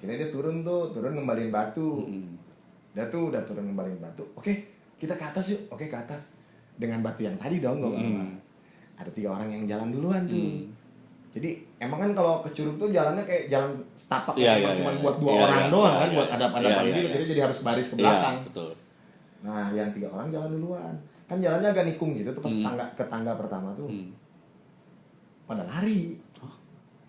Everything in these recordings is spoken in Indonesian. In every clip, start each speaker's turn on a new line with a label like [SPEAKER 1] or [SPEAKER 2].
[SPEAKER 1] Akhirnya dia turun ngembalin batu. Udah turun ngembalin batu. Oke, kita ke atas yuk. Oke, ke atas. Dengan batu yang tadi dong gue bawa. Ada 3 orang yang jalan duluan tuh. Jadi emang kan kalau ke Curug tuh jalannya kayak jalan setapak cuma buat 2 orang doang kan, buat hadap-hadapan gitu. Jadi harus baris ke belakang.
[SPEAKER 2] Betul.
[SPEAKER 1] Nah, yang 3 orang jalan duluan. Kan jalannya agak nikung gitu tuh pas tangga pertama tuh. Pada lari.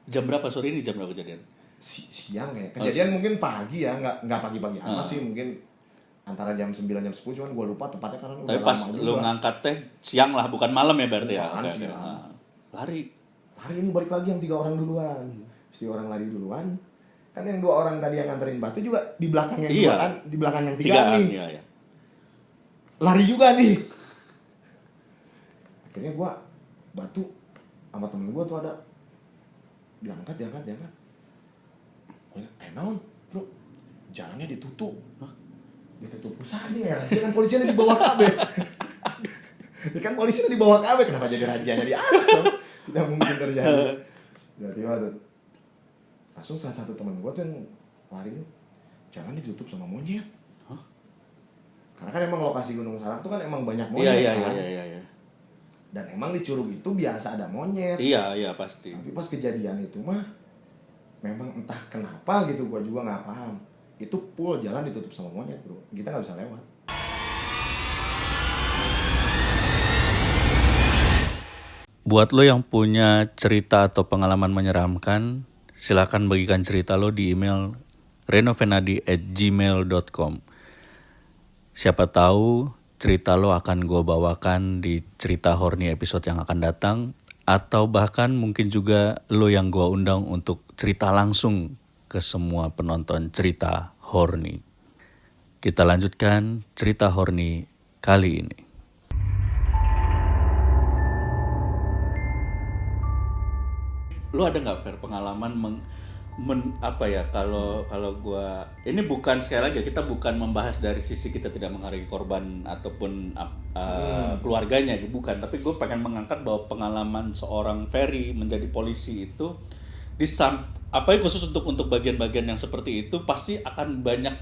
[SPEAKER 2] Jam berapa sore ini? Jam berapa kejadian?
[SPEAKER 1] Siang ya. Kejadian mungkin pagi ya, enggak pagi-pagi amat sih, mungkin antara jam 9 jam 10, cuman gue lupa tepatnya karena udah lama juga.
[SPEAKER 2] Tapi pas lu ngangkat teh siang lah, bukan malam ya berarti ya.
[SPEAKER 1] Lari ini balik lagi yang 3 orang duluan. 3 orang lari duluan. Kan yang 2 orang tadi yang nganterin batu juga di belakang yang 2 kan, di belakang yang 3 nih.
[SPEAKER 2] Iya.
[SPEAKER 1] Lari juga nih. Akhirnya gue batu sama temen gue tuh ada diangkat. Naon, bro? Jalannya ditutup. Ditutup usahanya ya. Kan polisinya di bawah KB. Kan polisinya di bawah KB, kenapa jadi rajanya di atas? Tidak mungkin terjadi. Tiba-tiba tuh langsung salah satu teman gue tuh yang lari tuh jalan ditutup sama monyet. Karena kan emang lokasi Gunung Salak tuh kan emang banyak monyet kan.
[SPEAKER 2] Iya.
[SPEAKER 1] Dan emang di Curug itu biasa ada monyet.
[SPEAKER 2] Iya pasti.
[SPEAKER 1] Tapi pas kejadian itu mah memang entah kenapa gitu, gue juga nggak paham. Itu full jalan ditutup sama monyet, bro. Kita nggak bisa lewat.
[SPEAKER 2] Buat lo yang punya cerita atau pengalaman menyeramkan, silakan bagikan cerita lo di email renovenadi@gmail.com. Siapa tahu cerita lo akan gue bawakan di cerita horny episode yang akan datang, atau bahkan mungkin juga lo yang gue undang untuk cerita langsung ke semua penonton cerita horny. Kita lanjutkan cerita horny kali ini. Lu ada nggak Fer pengalaman kalau gua ini bukan, sekali lagi kita bukan membahas dari sisi kita tidak menghargai korban ataupun keluarganya, bukan, tapi gue pengen mengangkat bahwa pengalaman seorang Ferry menjadi polisi itu khusus untuk bagian-bagian yang seperti itu pasti akan banyak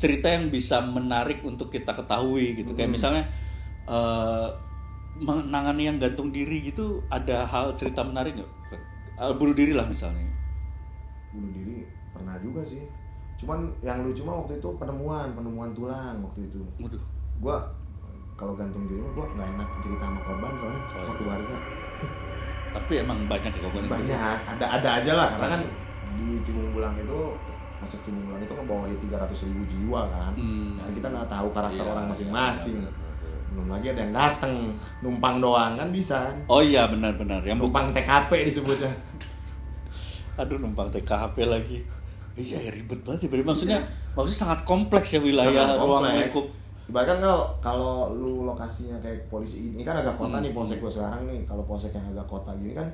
[SPEAKER 2] cerita yang bisa menarik untuk kita ketahui gitu. Kayak misalnya menangani yang gantung diri gitu, ada hal cerita menarik nggak? Bunuh diri lah misalnya.
[SPEAKER 1] Bunuh diri pernah juga sih. Cuman yang lucu mah waktu itu penemuan tulang waktu itu.
[SPEAKER 2] Waduh.
[SPEAKER 1] Gua kalau gantung diri mah gua nggak enak cerita sama korban soalnya sama keluarga.
[SPEAKER 2] Tapi emang banyak ya korban.
[SPEAKER 1] Banyak, ada aja lah karena kan di Cibung Bulang itu, masuk Cibung Bulang itu kan bawa 300.000 jiwa kan. Dan kita nggak tahu karakter orang masing-masing. Belum lagi ada yang datang numpang doang kan bisa kan.
[SPEAKER 2] Oh iya benar-benar yang
[SPEAKER 1] numpang TKP disebutnya.
[SPEAKER 2] Aduh, numpang TKP lagi. Iya ya, ribet banget ya. Maksudnya sangat kompleks ya wilayah ruang lingkup.
[SPEAKER 1] Bahkan kalau lu lokasinya kayak polisi ini kan agak kota nih, polsek gua sekarang nih. Kalau polsek yang agak kota gini kan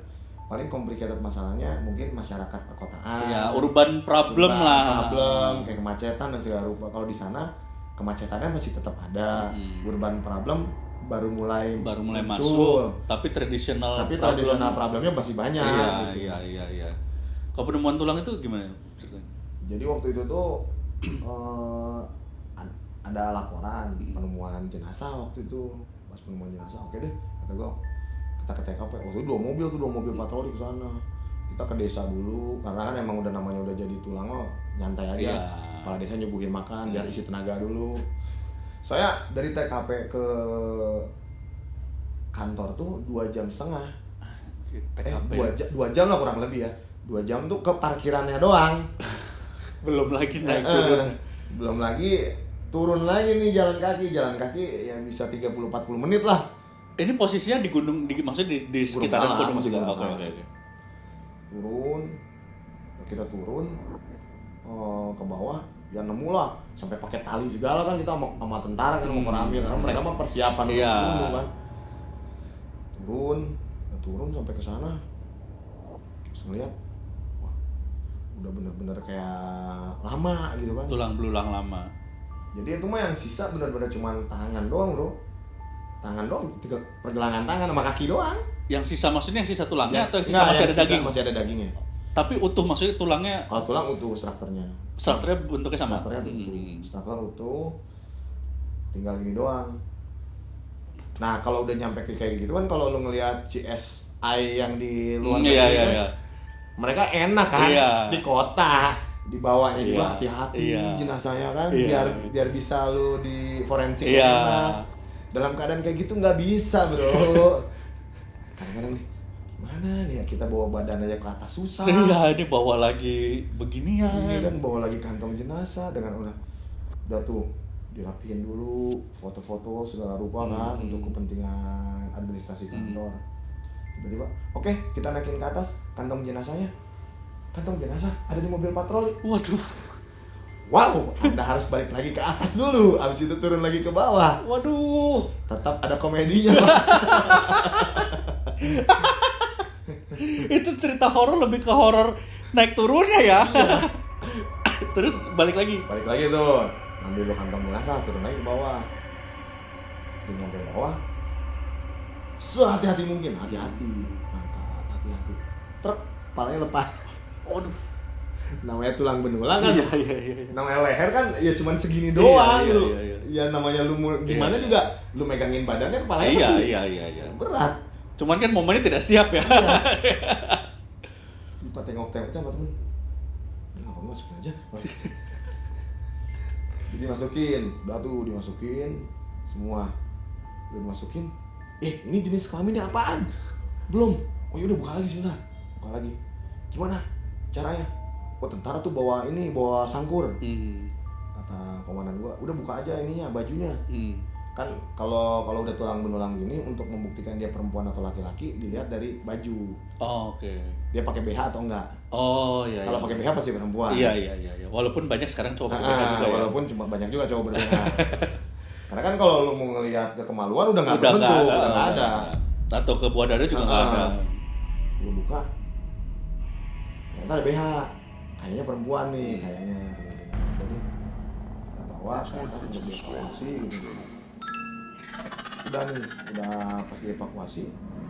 [SPEAKER 1] paling complicated masalahnya mungkin masyarakat perkotaan.
[SPEAKER 2] Ya, urban problem,
[SPEAKER 1] kayak kemacetan dan segala rupa. Kalau di sana kemacetannya masih tetap ada. Urban problem baru mulai
[SPEAKER 2] masuk. Tapi tradisional
[SPEAKER 1] problemnya masih banyak.
[SPEAKER 2] Iya. Kalau penemuan tulang itu gimana?
[SPEAKER 1] Jadi waktu itu tuh ada laporan penemuan jenazah waktu itu. Pas penemuan jenazah, oke deh, kata gue, kita ke TKP. Waktu itu 2 mobil patroli ke sana. Kita ke desa dulu karena kan emang udah namanya udah jadi tulang, nyantai aja. Kepala desa nyuguhin makan biar isi tenaga dulu. Saya dari TKP ke kantor tuh 2,5 jam.
[SPEAKER 2] TKP
[SPEAKER 1] 2 jam lah kurang lebih ya. 2 jam tuh ke parkirannya doang.
[SPEAKER 2] Belum lagi naik turun.
[SPEAKER 1] Belum lagi turun lagi nih jalan kaki yang bisa 30-40 menit lah.
[SPEAKER 2] Ini posisinya di gunung, maksudnya di sekitaran gunung juga. Oke.
[SPEAKER 1] Kita turun ke bawah, ya nemu lah sampai pakai tali segala kan, kita sama tentara kan mau keramil karena mereka mah persiapan dulu kan. Turun sampai ke sana. Terus ngeliat udah bener-bener kayak lama gitu kan,
[SPEAKER 2] tulang belulang lama.
[SPEAKER 1] Jadi itu mah yang sisa bener-bener cuma tangan doang, bro. Pergelangan tangan sama kaki doang.
[SPEAKER 2] Yang sisa maksudnya yang sisa tulangnya atau yang sisa masih ada daging?
[SPEAKER 1] Masih ada dagingnya.
[SPEAKER 2] Tapi utuh, maksudnya tulangnya,
[SPEAKER 1] Kalau tulang utuh strukturnya.
[SPEAKER 2] strukturnya bentuknya sama.
[SPEAKER 1] Strukturnya utuh. Struktur utuh. Tinggal gini doang. Nah, kalau udah nyampe kayak gitu kan, kalau lu ngelihat CSI yang di luar negeri
[SPEAKER 2] Iya,
[SPEAKER 1] kan,
[SPEAKER 2] iya.
[SPEAKER 1] mereka enak kan
[SPEAKER 2] Iya.
[SPEAKER 1] di kota, dibawanya juga
[SPEAKER 2] Iya.
[SPEAKER 1] hati-hati
[SPEAKER 2] Iya.
[SPEAKER 1] jenazahnya kan,
[SPEAKER 2] Iya.
[SPEAKER 1] biar bisa lu di forensik
[SPEAKER 2] Iya.
[SPEAKER 1] enak. Dalam keadaan kayak gitu nggak bisa, bro. Kadang-kadang nih, mana nih ya, kita bawa badan aja ke atas susah.
[SPEAKER 2] Iya, ini bawa lagi beginian.
[SPEAKER 1] Iya kan, bawa lagi kantong jenazah dengan udah tuh dirapihin dulu, foto-foto segala rupa kan untuk kepentingan administrasi kantor. Tiba-tiba, oke, kita naikin ke atas kantong jenazahnya. Kantong jenazah ada di mobil patroli.
[SPEAKER 2] Waduh.
[SPEAKER 1] Wow, Anda harus balik lagi ke atas dulu, abis itu turun lagi ke bawah.
[SPEAKER 2] Waduh.
[SPEAKER 1] Tetap ada komedinya, Pak.
[SPEAKER 2] Itu cerita horor lebih ke horor naik turunnya ya. Terus balik lagi.
[SPEAKER 1] Balik lagi tuh, ambil lo kantong jenazah, turun lagi ke bawah. Dia nyampe bawah, sehati-hati mungkin, hati-hati, angkat, hati-hati. Truk, palanya lepas.
[SPEAKER 2] Waduh.
[SPEAKER 1] Namanya tulang benulang kan.
[SPEAKER 2] Iya.
[SPEAKER 1] Namanya leher kan ya cuman segini doang
[SPEAKER 2] Iya,
[SPEAKER 1] lu.
[SPEAKER 2] iya.
[SPEAKER 1] Ya namanya lu mau gimana
[SPEAKER 2] Iya.
[SPEAKER 1] juga lu megangin badannya kepalanya
[SPEAKER 2] Iya,
[SPEAKER 1] pasti
[SPEAKER 2] iya.
[SPEAKER 1] berat.
[SPEAKER 2] Cuman kan momennya tidak siap ya.
[SPEAKER 1] Lupa tengok-tengok sama temen. Ini apa masukin aja. Jadi masukin, udah tuh dimasukin semua. Udah dimasukin. Ini jenis kelaminnya apaan? Belum. Oh yaudah buka lagi sebentar. Buka lagi. Gimana caranya? Oh tentara tuh bawa sangkur. Kata komandan gua, udah buka aja ininya, bajunya. Kan kalau udah tulang benulang gini, untuk membuktikan dia perempuan atau laki-laki dilihat dari baju.
[SPEAKER 2] Oh, oke.
[SPEAKER 1] Dia pakai BH atau enggak?
[SPEAKER 2] Oh, iya.
[SPEAKER 1] Kalau pakai BH pasti perempuan.
[SPEAKER 2] Iya. Walaupun banyak sekarang cowok pakai BH juga ya.
[SPEAKER 1] Walaupun cuma banyak juga cowok ber-BH. Karena kan kalau lu mau ngelihat kemaluan udah nggak
[SPEAKER 2] Udah
[SPEAKER 1] berbentuk,
[SPEAKER 2] nggak
[SPEAKER 1] udah nggak ada.
[SPEAKER 2] Atau ke buah dada juga nggak ada.
[SPEAKER 1] Lu buka, ternyata ada BH. Kayaknya perempuan nih, kayaknya. Jadi kita bawa ke atas untuk dievakuasi gitu. Udah pas dievakuasi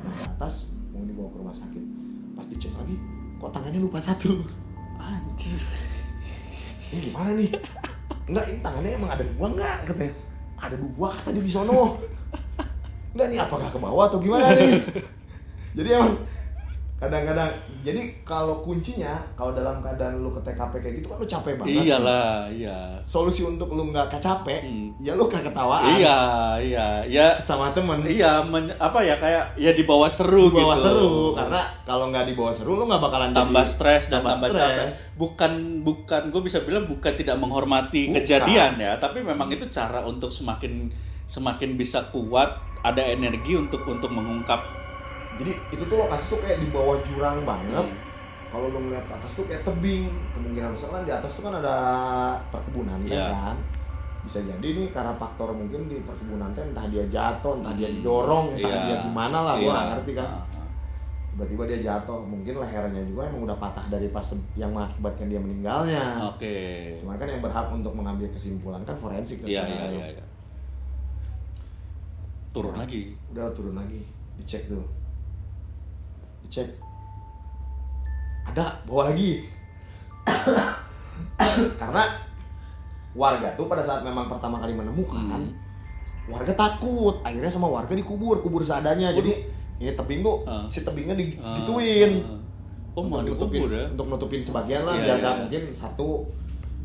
[SPEAKER 1] ke atas mau dibawa ke rumah sakit. Pas dicek lagi, kok tangannya lupa satu.
[SPEAKER 2] Anjir.
[SPEAKER 1] Ini gimana nih? Enggak, ini tangannya emang ada dua enggak katanya. Ada dua kata dia di sono. Enggak nih, apakah ke bawah atau gimana nih? Jadi emang kadang-kadang, jadi kalau kuncinya, kalau dalam keadaan lu ke TKP kayak gitu kan lu capek banget.
[SPEAKER 2] Iyalah, iya.
[SPEAKER 1] Solusi untuk lu nggak capek, ya lu keketawaan.
[SPEAKER 2] Iya. Ya
[SPEAKER 1] Sama temen.
[SPEAKER 2] iya, kayak ya dibawa seru gitu.
[SPEAKER 1] Dibawa seru, karena kalau nggak dibawa seru lu nggak bakalan
[SPEAKER 2] tambah
[SPEAKER 1] jadi,
[SPEAKER 2] stres dan tambah capek.
[SPEAKER 1] stres.
[SPEAKER 2] Bukan gue bisa bilang bukan tidak menghormati
[SPEAKER 1] Bukan.
[SPEAKER 2] kejadian ya, tapi memang itu cara untuk semakin bisa kuat, ada energi untuk mengungkap.
[SPEAKER 1] Jadi itu tuh lokasi tuh kayak di bawah jurang banget. Kalau lu ngeliat ke atas tuh kayak tebing. Kemungkinan besar kan di atas tuh kan ada perkebunan kan. Bisa jadi nih karena faktor mungkin di perkebunan kan, entah dia jatuh, entah dia didorong, entah dia gimana lah, gua nggak ngerti kan. Tiba-tiba dia jatuh, mungkin lehernya juga emang udah patah dari pas yang mengakibatkan dia meninggalnya.
[SPEAKER 2] Oke.
[SPEAKER 1] Cuman kan yang berhak untuk mengambil kesimpulan kan forensik.
[SPEAKER 2] Iya. Turun lagi.
[SPEAKER 1] Udah turun lagi, dicek tuh. Dicek. Ada, bawa lagi. Karena warga tuh pada saat memang pertama kali menemukan, warga takut. Akhirnya sama warga kubur seadanya. Jadi ini tebing tuh, si tebingnya digituin.
[SPEAKER 2] Mau dikubur ya?
[SPEAKER 1] Untuk nutupin sebagian lah, biar nggak mungkin satu,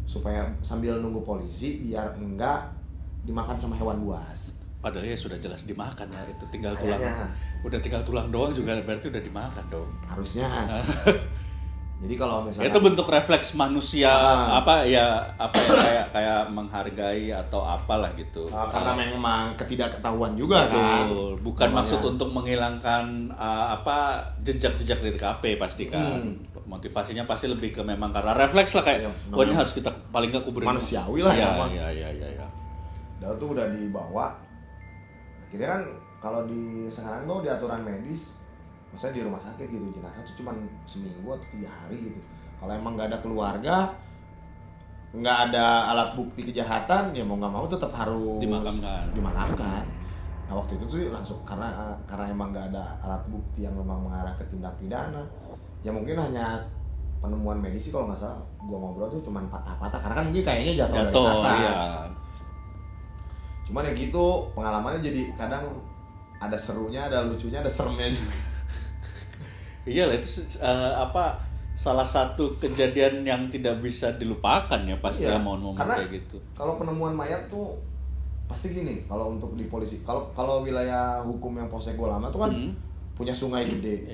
[SPEAKER 1] supaya sambil nunggu polisi biar enggak dimakan sama hewan buas.
[SPEAKER 2] Padahal ya sudah jelas dimakan ya, itu tinggal
[SPEAKER 1] Kayaknya.
[SPEAKER 2] tulang. Udah tinggal tulang doang juga berarti udah dimakan dong.
[SPEAKER 1] Harusnya. Jadi kalau misalnya
[SPEAKER 2] itu bentuk refleks manusia kayak menghargai atau apalah gitu.
[SPEAKER 1] Karena memang ketidaktahuan juga kan.
[SPEAKER 2] Bukan maksud untuk menghilangkan jejak-jejak di TKP pasti kan. Motivasinya pasti lebih ke memang karena refleks lah kayak wah ini harus kita paling nggak kuburin.
[SPEAKER 1] Manusiawi lah ya.
[SPEAKER 2] Iya.
[SPEAKER 1] Dan tuh udah dibawa. Akhirnya kan kalau di sekarang tuh di aturan medis, maksudnya di rumah sakit gitu, jenazah tuh cuma seminggu atau 3 hari gitu. Kalau emang nggak ada keluarga, nggak ada alat bukti kejahatan, ya mau nggak mau tetap harus dimakamkan. Nah waktu itu tuh langsung karena emang nggak ada alat bukti yang memang mengarah ke tindak pidana, ya mungkin hanya penemuan medis sih kalau nggak salah gue ngobrol tuh cuman patah-patah karena kan dia kayaknya jatuh dari atas.
[SPEAKER 2] iya.
[SPEAKER 1] Cuman ya gitu pengalamannya jadi kadang ada serunya, ada lucunya, ada seremnya juga.
[SPEAKER 2] Iya lah itu salah satu kejadian yang tidak bisa dilupakan ya pasti ya momen-momen kayak gitu.
[SPEAKER 1] Kalau penemuan mayat tuh pasti gini, kalau untuk di polisi, kalau wilayah hukum yang Polsek Gua Lama tuh kan punya sungai gede,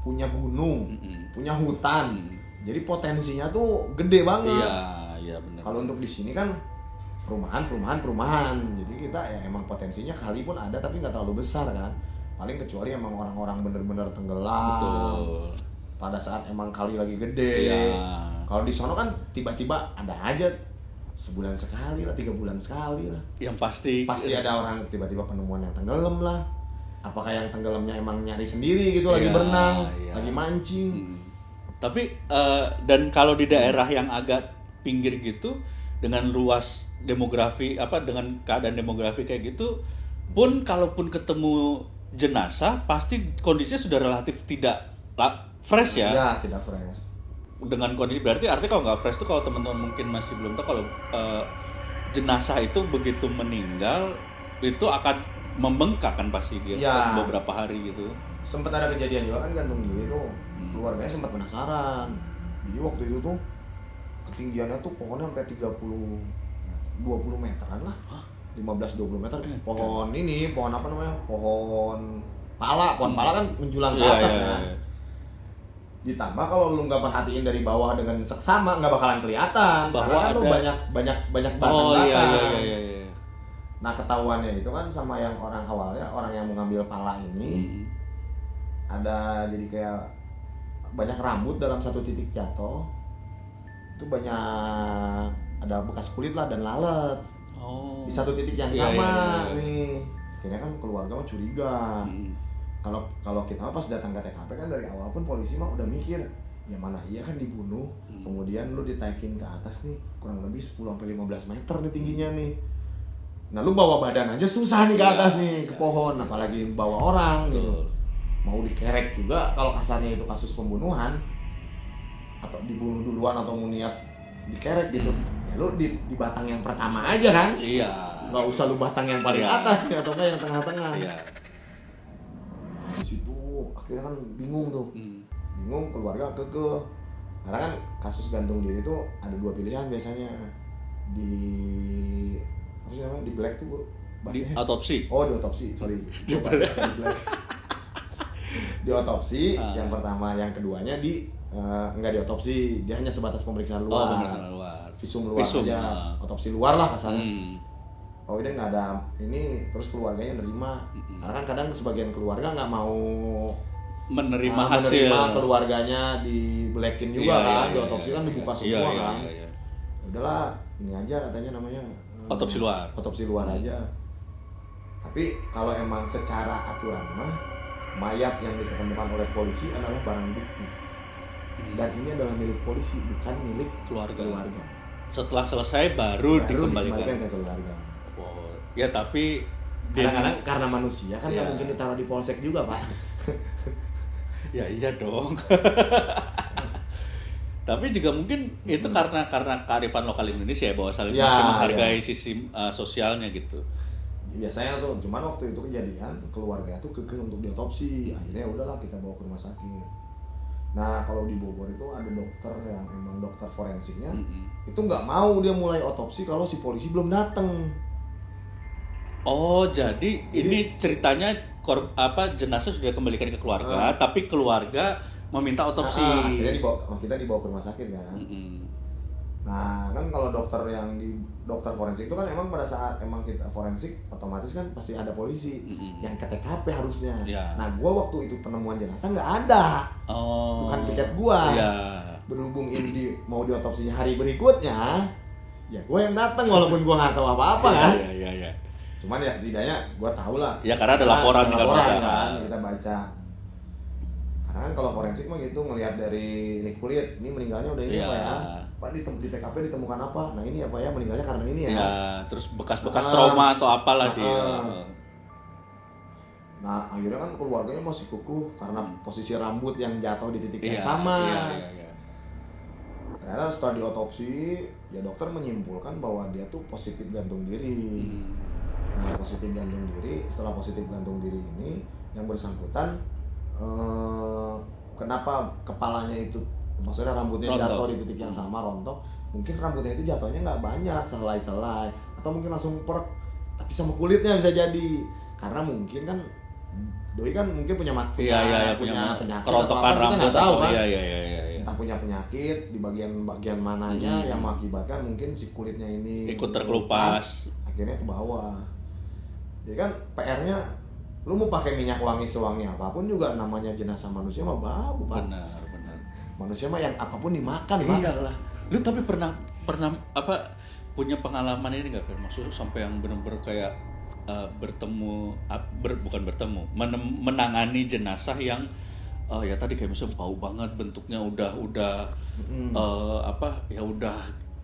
[SPEAKER 1] punya gunung, punya hutan, jadi potensinya tuh gede banget.
[SPEAKER 2] Iya benar.
[SPEAKER 1] Kalau untuk di sini kan perumahan, jadi kita ya emang potensinya kali pun ada tapi nggak terlalu besar kan, paling kecuali emang orang-orang bener-bener tenggelam.
[SPEAKER 2] Betul.
[SPEAKER 1] Pada saat emang kali lagi gede. Kalau di sono kan tiba-tiba ada aja sebulan sekali lah, 3 bulan sekali lah.
[SPEAKER 2] Yang pasti
[SPEAKER 1] ada orang tiba-tiba penemuan yang tenggelam lah. Apakah yang tenggelamnya emang nyari sendiri gitu, lagi berenang, lagi mancing.
[SPEAKER 2] Tapi dan kalau di daerah yang agak pinggir gitu dengan luas demografi dengan keadaan demografi kayak gitu pun kalaupun ketemu jenazah pasti kondisinya sudah relatif tidak fresh ya.
[SPEAKER 1] Ya, tidak fresh.
[SPEAKER 2] Dengan kondisi berarti artinya kalau nggak fresh tuh kalau teman-teman mungkin masih belum tahu kalau jenazah itu begitu meninggal itu akan membengkak kan pasti dia beberapa hari gitu.
[SPEAKER 1] Sempat ada kejadian juga kan gantung diri tuh. Keluarganya sempat penasaran. Jadi waktu itu tuh ketinggiannya tuh pohonnya sampai 20 meteran lah. 15-20 meter. Pohon ini, pohon apa namanya? Pohon pala kan menjulang ke atas kan. Ditambah kalau lu nggak perhatiin dari bawah dengan seksama nggak bakalan kelihatan bahwa kan lu banyak batang-batang. Iya. Nah ketahuannya itu kan sama yang orang yang mengambil pala ini ada jadi kayak banyak rambut dalam satu titik jatuh, itu banyak ada bekas kulit lah dan lalat di satu titik yang sama nih. Akhirnya kan keluarga mah curiga. Kalau kita pas datang ke TKP kan dari awal pun polisi mah udah mikir ya mana iya kan dibunuh, kemudian lu ditaikin ke atas nih kurang lebih 10-15 meter nih tingginya nih. Nah lu bawa badan aja susah nih ke atas nih ke pohon, apalagi bawa orang gitu. Mau dikerek juga kalau kasarnya itu kasus pembunuhan atau dibunuh duluan atau mau niat dikerek gitu. Ya lu di batang yang pertama aja kan.
[SPEAKER 2] Iya.
[SPEAKER 1] Nggak usah lu batang yang paling atas nih atau enggak yang tengah-tengah.
[SPEAKER 2] Iya.
[SPEAKER 1] Di situ akhirnya kan bingung tuh. Bingung, keluarga kekeh. Karena kan kasus gantung diri itu ada 2 pilihan biasanya. Di apa sih namanya? Di black tuh
[SPEAKER 2] bahasanya. Di autopsi.
[SPEAKER 1] Oh, di autopsi. Sorry. Di black. Di otopsi yang pertama, yang keduanya enggak di otopsi, dia hanya sebatas pemeriksaan luar.
[SPEAKER 2] Pemeriksaan luar.
[SPEAKER 1] Visum luar aja. Otopsi luar lah kasarnya. Oh udah nggak ada ini, terus keluarganya nerima. Karena kan kadang sebagian keluarga nggak mau
[SPEAKER 2] menerima hasil
[SPEAKER 1] keluarganya di blackin juga kan, di otopsi kan dibuka semua kan. Udahlah ini aja katanya namanya
[SPEAKER 2] otopsi luar
[SPEAKER 1] aja. Tapi kalau emang secara aturan mah mayat yang ditemukan oleh polisi adalah barang bukti dan ini adalah milik polisi, bukan milik keluarga.
[SPEAKER 2] Setelah selesai baru dikembalikan
[SPEAKER 1] ke keluarga.
[SPEAKER 2] Ya tapi
[SPEAKER 1] kadang-kadang karena manusia kan nggak mungkin ditaruh di polsek juga pak.
[SPEAKER 2] Ya iya dong. Tapi juga mungkin itu karena kearifan lokal Indonesia ya bahwa saling masih menghargai sisi sosialnya gitu.
[SPEAKER 1] Biasanya tuh cuman waktu itu kejadian keluarga tuh kekeh untuk diotopsi, akhirnya udahlah kita bawa ke rumah sakit. Nah kalau di Bogor itu ada dokter yang emang dokter forensiknya itu nggak mau dia mulai otopsi kalau si polisi belum datang.
[SPEAKER 2] Oh, jadi ini ceritanya jenazah sudah dikembalikan ke keluarga, tapi keluarga meminta otopsi.
[SPEAKER 1] Akhirnya kita dibawa ke rumah sakit kan. Nah, kan kalau dokter forensik itu kan emang pada saat emang kita forensik otomatis kan pasti ada polisi yang ke TKP harusnya. Nah, gua waktu itu penemuan jenazah nggak ada. Bukan piket gua. Berhubung ini mau diotopsinya hari berikutnya, ya gua yang datang walaupun gua nggak tahu apa-apa kan.
[SPEAKER 2] Iya.
[SPEAKER 1] Cuman ya setidaknya gue tahu lah.
[SPEAKER 2] Ya karena ada laporan
[SPEAKER 1] kan kita baca. Karena kan kalau forensik mah gitu ngelihat dari ini kulit, ini meninggalnya udah ini apa ya? Pak di TKP ditemukan apa? Nah ini apa ya meninggalnya karena ini ya.
[SPEAKER 2] Ya, terus bekas-bekas trauma atau apalah dia.
[SPEAKER 1] Nah akhirnya kan keluarganya masih kukuh karena posisi rambut yang jatuh di titik yang sama.
[SPEAKER 2] Iya.
[SPEAKER 1] akhirnya setelah diotopsi ya dokter menyimpulkan bahwa dia tuh positif gantung diri. Nah, positif gantung diri, setelah positif gantung diri ini yang bersangkutan kenapa kepalanya itu maksudnya rambutnya
[SPEAKER 2] rontok.
[SPEAKER 1] jatuh di titik yang sama rontok, mungkin rambutnya itu jatuhnya nggak banyak, selai-selai atau mungkin langsung perek, tapi sama kulitnya bisa jadi karena mungkin kan doi kan mungkin punya
[SPEAKER 2] punya
[SPEAKER 1] penyakit
[SPEAKER 2] kerontokan
[SPEAKER 1] atau apa, kita
[SPEAKER 2] rambut
[SPEAKER 1] nggak tahu kan.
[SPEAKER 2] Iya.
[SPEAKER 1] Entah punya penyakit di bagian mananya yang mengakibatkan mungkin si kulitnya ini
[SPEAKER 2] ikut terkelupas,
[SPEAKER 1] akhirnya ke bawah. Jadi kan PR-nya lu mau pakai minyak wangi sewangi apapun juga namanya jenazah manusia mah bau, Pak.
[SPEAKER 2] Benar.
[SPEAKER 1] Manusia mah yang apapun dimakan, Pak.
[SPEAKER 2] Iyalah. Lu tapi pernah apa punya pengalaman ini nggak, Fer? Maksudnya sampai yang benar-benar kayak menangani jenazah yang ya tadi kayak misalnya bau banget, bentuknya udah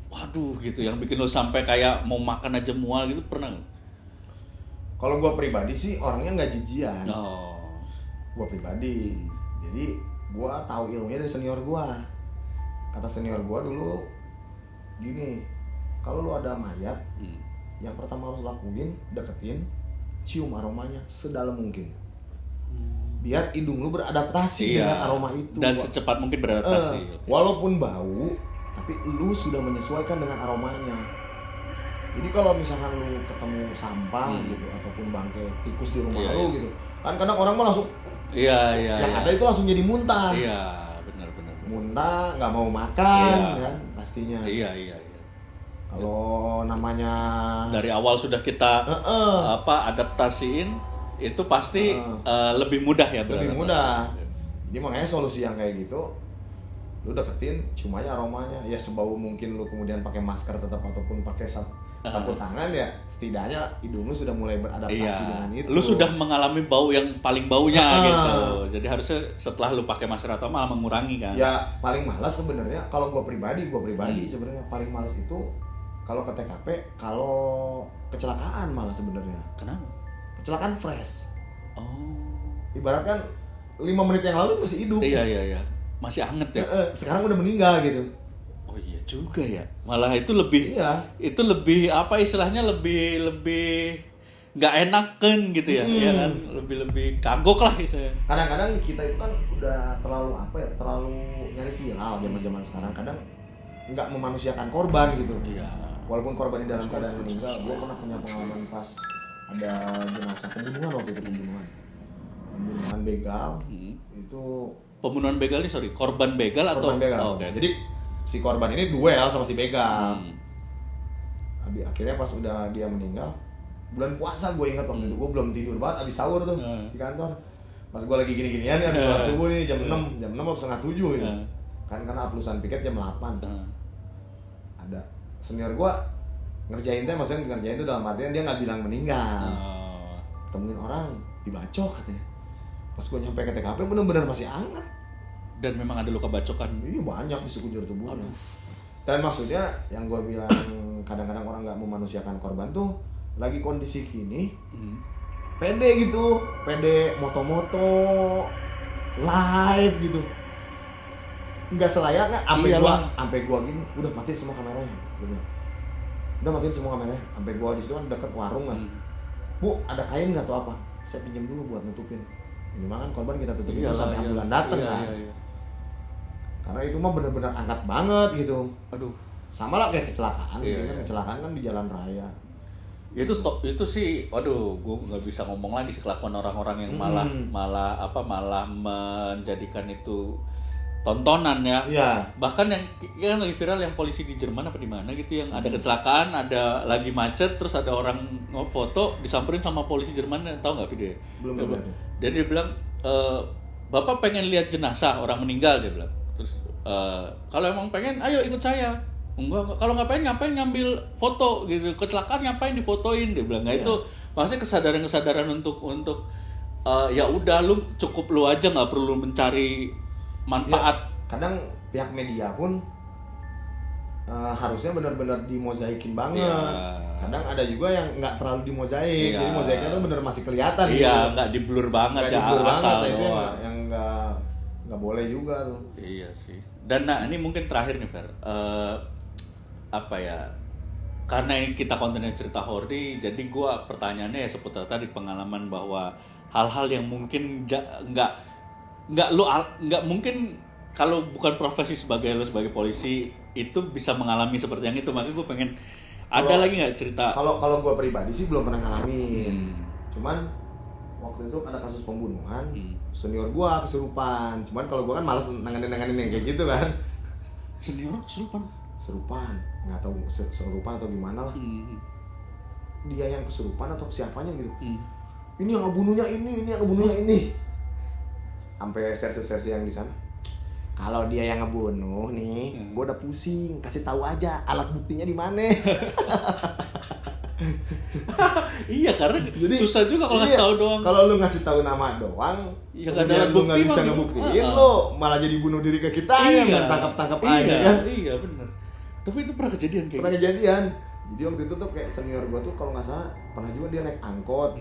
[SPEAKER 2] waduh gitu, yang bikin lo sampai kayak mau makan aja mual gitu, pernah nggak?
[SPEAKER 1] Kalau gua pribadi sih orangnya nggak jijian.
[SPEAKER 2] Oh.
[SPEAKER 1] Gua pribadi. Jadi gua tahu ilmunya dari senior gua. Kata senior gua dulu gini, kalau lu ada mayat, yang pertama harus lakuin deketin, cium aromanya sedalam mungkin. Biar hidung lu beradaptasi dengan aroma itu.
[SPEAKER 2] Dan secepat mungkin beradaptasi.
[SPEAKER 1] Walaupun bau, tapi lu sudah menyesuaikan dengan aromanya. Jadi kalau misalkan lu ketemu sampah gitu ataupun bangkai tikus di rumah lu gitu, kan kadang orang mah langsung yang ada itu langsung jadi muntah.
[SPEAKER 2] Iya, benar.
[SPEAKER 1] Muntah, nggak mau makan kan pastinya.
[SPEAKER 2] Iya.
[SPEAKER 1] Kalau namanya
[SPEAKER 2] dari awal sudah kita adaptasiin, itu pasti lebih mudah ya beradaptasi.
[SPEAKER 1] Lebih mudah. Jadi makanya solusi yang kayak gitu, lu deketin, cium aja aromanya. Ya sebau mungkin lu kemudian pakai masker tetap ataupun pakai sapu tangan, ya setidaknya hidung lu sudah mulai beradaptasi dengan itu.
[SPEAKER 2] Lu sudah mengalami bau yang paling baunya gitu. Jadi harusnya setelah lu pakai masker atau malah mengurangi kan.
[SPEAKER 1] Ya paling malas sebenarnya kalau gua pribadi sebenarnya paling malas itu kalau ke TKP, kalau kecelakaan malah sebenarnya.
[SPEAKER 2] Kenapa?
[SPEAKER 1] Kecelakaan fresh.
[SPEAKER 2] Oh.
[SPEAKER 1] Ibarat kan 5 menit yang lalu masih hidup.
[SPEAKER 2] Iya. Masih anget ya.
[SPEAKER 1] Sekarang udah meninggal gitu.
[SPEAKER 2] Oh iya juga ya. Malah itu lebih apa istilahnya lebih nggak enakan gitu ya. Ya kan, lebih kagok lah istilahnya.
[SPEAKER 1] Kadang-kadang kita itu kan udah terlalu terlalu nyari viral zaman-zaman sekarang. Kadang nggak memanusiakan korban gitu.
[SPEAKER 2] Iya.
[SPEAKER 1] Walaupun korban di dalam keadaan meninggal, gue pernah punya pengalaman pas ada jenazah pembunuhan waktu itu, pembunuhan begal. Itu
[SPEAKER 2] pembunuhan begal ini korban begal atau
[SPEAKER 1] korban begal.
[SPEAKER 2] Okay.
[SPEAKER 1] Jadi si korban ini duel sama si begal. Akhirnya pas udah dia meninggal, bulan puasa gue ingat waktu itu gue belum tidur banget, abis sahur tuh di kantor. Pas gue lagi gini-ginian nih, abis sholat subuh nih jam 6 atau setengah 7 gitu. Kan karena aplusan piket jam 8. Ada senior gue ngerjain maksudnya ngerjain itu dalam artian dia nggak bilang meninggal. Temuin orang dibacok katanya. Pas gue nyampe ke TKP bener-bener masih hangat.
[SPEAKER 2] Dan memang ada luka bacokan.
[SPEAKER 1] Iya banyak di sekujur tubuhnya. Dan maksudnya yang gue bilang kadang-kadang orang nggak memanusiakan korban tuh lagi kondisi gini, pede gitu, pede moto-moto, live gitu. Nggak selayaknya sampai gua gini, udah matiin semua kameranya. Udah matiin semua kameranya. Sampai gua di situ kan deket warung kan. Bu, ada kain nggak atau apa? Saya pinjam dulu buat nutupin. Ini mah kan korban kita tutupin sampai ambulan datang kan. Karena itu mah benar-benar angkat banget gitu.
[SPEAKER 2] Aduh.
[SPEAKER 1] Sama lah kayak kecelakaan, kecelakaan kan di jalan raya.
[SPEAKER 2] Itu sih, waduh, gue nggak bisa ngomong lagi sih kelakuan orang-orang yang malah menjadikan itu tontonan ya. Bahkan yang lagi viral yang polisi di Jerman apa di mana gitu, yang ada kecelakaan, ada lagi macet, terus ada orang foto disamperin sama polisi Jerman, tahu nggak video?
[SPEAKER 1] Belum.
[SPEAKER 2] Dan dia bilang, bapak pengen lihat jenazah orang meninggal, dia bilang. Terus kalau emang pengen, ayo ikut saya. Enggak, kalau ngapain ngambil foto gitu, kecelakaan ngapain difotoin, dia bilang. Nah itu maksudnya kesadaran untuk ya udah lu cukup lu aja, nggak perlu mencari manfaat.
[SPEAKER 1] Ya, kadang pihak media pun harusnya benar-benar dimozaikin banget. Kadang ada juga yang nggak terlalu dimozaik, jadi mozaiknya tuh benar masih kelihatan.
[SPEAKER 2] Iya, nggak di blur banget,
[SPEAKER 1] nggak di blur banget, itu yang nggak boleh juga tuh.
[SPEAKER 2] Iya sih. Dan nah ini mungkin terakhir nih Fer, apa ya? Karena ini kita kontennya cerita horny, jadi gue pertanyaannya ya seputar tadi pengalaman bahwa hal-hal yang mungkin nggak mungkin kalau bukan profesi sebagai lo sebagai polisi itu bisa mengalami seperti yang itu. Makanya gue pengen ada lagi nggak cerita?
[SPEAKER 1] Kalau gue pribadi sih belum pernah ngalamin. Cuman waktu itu ada kasus pembunuhan, senior gue kesurupan. Cuman kalau gue kan malas nanganin yang kayak gitu kan.
[SPEAKER 2] Senior kesurupan?
[SPEAKER 1] Serupan, nggak tahu serupan atau gimana lah. Dia yang kesurupan atau siapanya gitu. Ini yang ngebunuhnya ini yang ngebunuhnya ini. Sampai sersi yang di sana. Kalau dia yang ngebunuh nih, gue udah pusing. Kasih tahu aja alat buktinya di mana.
[SPEAKER 2] Iya, karena jadi, susah juga kalau ngasih tahu doang.
[SPEAKER 1] Kalau lu ngasih tahu nama doang,
[SPEAKER 2] ya,
[SPEAKER 1] kemudian lu nggak bisa ngebuktiin, lu malah jadi bunuh diri ke kita yang tangkap aja kan.
[SPEAKER 2] Iya benar. Tapi itu pernah kejadian kayak.
[SPEAKER 1] Pernah kejadian. Jadi waktu itu tuh kayak senior gue tuh kalau nggak salah pernah juga dia naik angkot.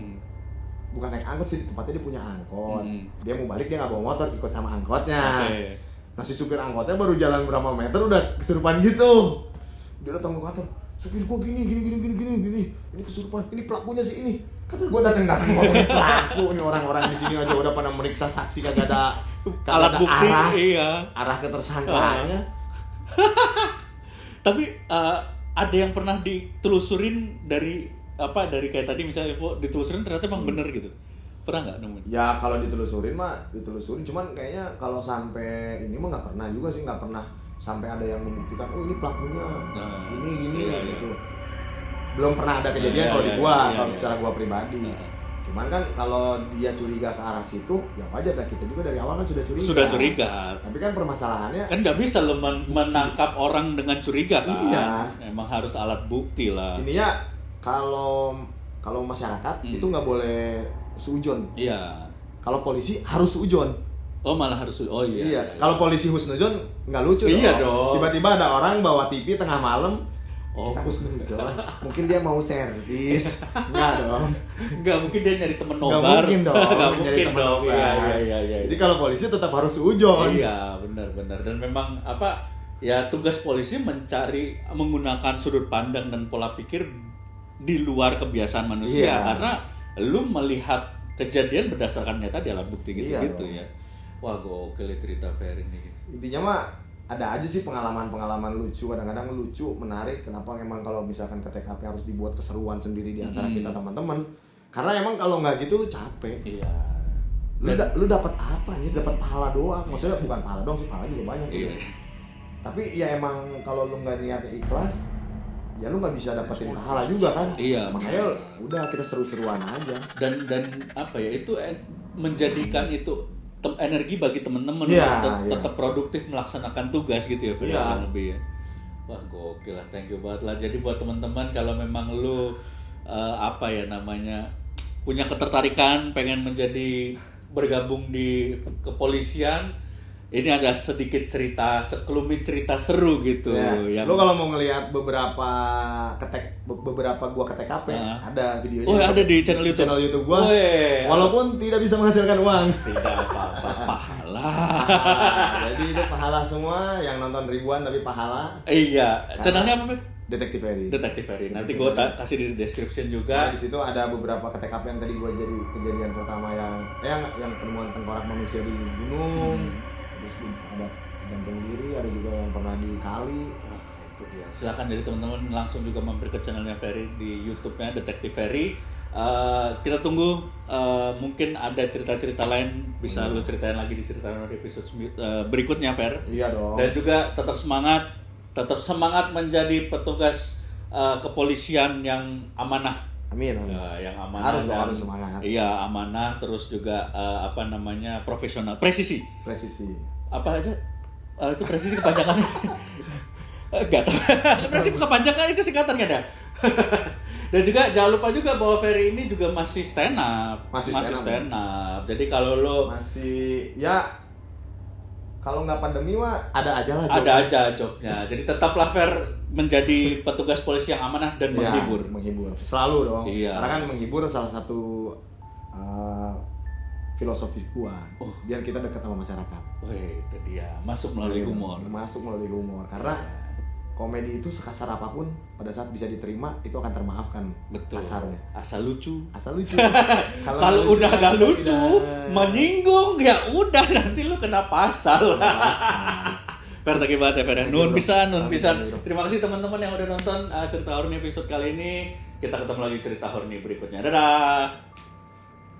[SPEAKER 1] Bukan naik angkot sih, di tempatnya dia punya angkot. Dia mau balik, dia nggak bawa motor, ikut sama angkotnya. Nah si supir angkotnya baru jalan berapa meter udah kesurupan gitu. Dia datang ke kantor, supir gua gini. Ini kesurupan, ini pelakunya sih ini. Kata gua datang ngomongin pelaku. Ini orang-orang di sini aja udah pada meriksa saksi kagak ada
[SPEAKER 2] alat bukti,
[SPEAKER 1] arah ke tersangkanya.
[SPEAKER 2] Tapi ada yang pernah ditelusurin dari kayak tadi misalnya info ditelusurin ternyata emang bener gitu. Pernah nggak nemuin?
[SPEAKER 1] Ya kalau ditelusurin, cuman kayaknya kalau sampai ini mah nggak pernah juga sih, nggak pernah sampai ada yang membuktikan oh ini pelakunya gini gitu. Belum pernah ada kejadian kalau di gua, kalau secara gua pribadi. Cuman kan kalau dia curiga ke arah situ, ya wajar dah, kita juga dari awal kan sudah curiga. Tapi kan permasalahannya
[SPEAKER 2] kan nggak bisa lo menangkap orang dengan curiga kan.
[SPEAKER 1] Iya.
[SPEAKER 2] Emang harus alat bukti lah.
[SPEAKER 1] Ininya kalau masyarakat itu nggak boleh suujon.
[SPEAKER 2] Iya.
[SPEAKER 1] Kalau polisi harus suujon.
[SPEAKER 2] Oh malah harus. Oh iya.
[SPEAKER 1] Iya. Kalau polisi husnuzon nggak lucu dong. Tiba-tiba ada orang bawa TV tengah malam. Kita husnuzon. Mungkin dia mau servis. Enggak dong.
[SPEAKER 2] Enggak mungkin dia nyari temen nobar.
[SPEAKER 1] Enggak mungkin dong.
[SPEAKER 2] Enggak mungkin dong. Iya.
[SPEAKER 1] Jadi kalau polisi tetap harus suujon.
[SPEAKER 2] Iya, benar. Dan memang ya tugas polisi menggunakan sudut pandang dan pola pikir di luar kebiasaan manusia karena lu melihat kejadian berdasarkan nyata di alat bukti gitu ya. Wah, gokil cerita Ferry ini.
[SPEAKER 1] Intinya mah ada aja sih pengalaman lucu, kadang-kadang lucu, menarik. Kenapa emang kalau misalkan ke TKP harus dibuat keseruan sendiri di antara kita teman-teman? Karena emang kalau nggak gitu lu capek.
[SPEAKER 2] Iya.
[SPEAKER 1] Lu dapat apa nih? Dapat pahala doang. Maksudnya bukan pahala doang sih, pahala juga banyak.
[SPEAKER 2] Iya.
[SPEAKER 1] Tapi ya emang kalau lu nggak niatnya ikhlas, ya lu nggak bisa dapetin pahala juga kan.
[SPEAKER 2] Iya.
[SPEAKER 1] Makanya udah kita seru-seruan aja.
[SPEAKER 2] Dan itu menjadikan itu energi bagi teman-teman tetap produktif melaksanakan tugas gitu ya, kurang lebih ya. Wah gokil lah, thank you banget lah. Jadi buat teman-teman kalau memang lu punya ketertarikan pengen bergabung di kepolisian, ini ada sedikit sekelumit cerita seru gitu.
[SPEAKER 1] Yang... Lo kalau mau ngelihat beberapa gua ke TKP, ada videonya.
[SPEAKER 2] Oh, ada di channel
[SPEAKER 1] YouTube gua. Walaupun tidak bisa menghasilkan uang.
[SPEAKER 2] Tidak apa-apa, pahala.
[SPEAKER 1] Jadi itu pahala semua, yang nonton ribuan tapi pahala.
[SPEAKER 2] Iya, channelnya apa, Mir?
[SPEAKER 1] Detektif Ferry.
[SPEAKER 2] Nanti gue kasih di description juga.
[SPEAKER 1] Di situ ada beberapa TKP yang tadi gue jadi kejadian pertama yang penemuan tengkorak manusia di gunung. Terus ada gantung diri, ada juga yang pernah di kali.
[SPEAKER 2] Itu dia. Silakan dari teman-teman langsung juga mampir ke channelnya Ferry di YouTube-nya Detektif Ferry. Kita tunggu mungkin ada cerita-cerita lain bisa lu ceritain lagi di episode berikutnya, Fer.
[SPEAKER 1] Iya dong.
[SPEAKER 2] Dan juga tetap semangat menjadi petugas kepolisian yang amanah.
[SPEAKER 1] Amin.
[SPEAKER 2] Yang amanah
[SPEAKER 1] harus semangat.
[SPEAKER 2] Iya, amanah, terus juga profesional, presisi. Apa aja? Itu presisi kepanjangannya. Enggak tahu. Presisi kepanjangan itu singkatan kan ya? Dan juga jangan lupa juga bahwa Ferry ini juga masih stand up. Jadi kalau lo
[SPEAKER 1] kalau nggak pandemi mah ada aja lah.
[SPEAKER 2] Ada aja jobnya. Jadi tetaplah menjadi petugas polisi yang amanah dan menghibur.
[SPEAKER 1] Selalu dong.
[SPEAKER 2] Iya.
[SPEAKER 1] Karena kan menghibur salah satu filosofi gua. Biar kita dekat sama masyarakat.
[SPEAKER 2] Wih, itu dia. Masuk melalui humor.
[SPEAKER 1] Masuk melalui humor. Karena komedi itu sekasar apapun pada saat bisa diterima itu akan termaafkan.
[SPEAKER 2] Betul.
[SPEAKER 1] Kasarnya.
[SPEAKER 2] Asal lucu.
[SPEAKER 1] Kalau
[SPEAKER 2] udah gak lucu, menyinggung ya udah nanti lu kena pasal. Fer, thank you banget ya Fer. Nun pisan. Terima kasih teman-teman yang udah nonton cerita horny episode kali ini. Kita ketemu lagi cerita horny berikutnya. Dadah.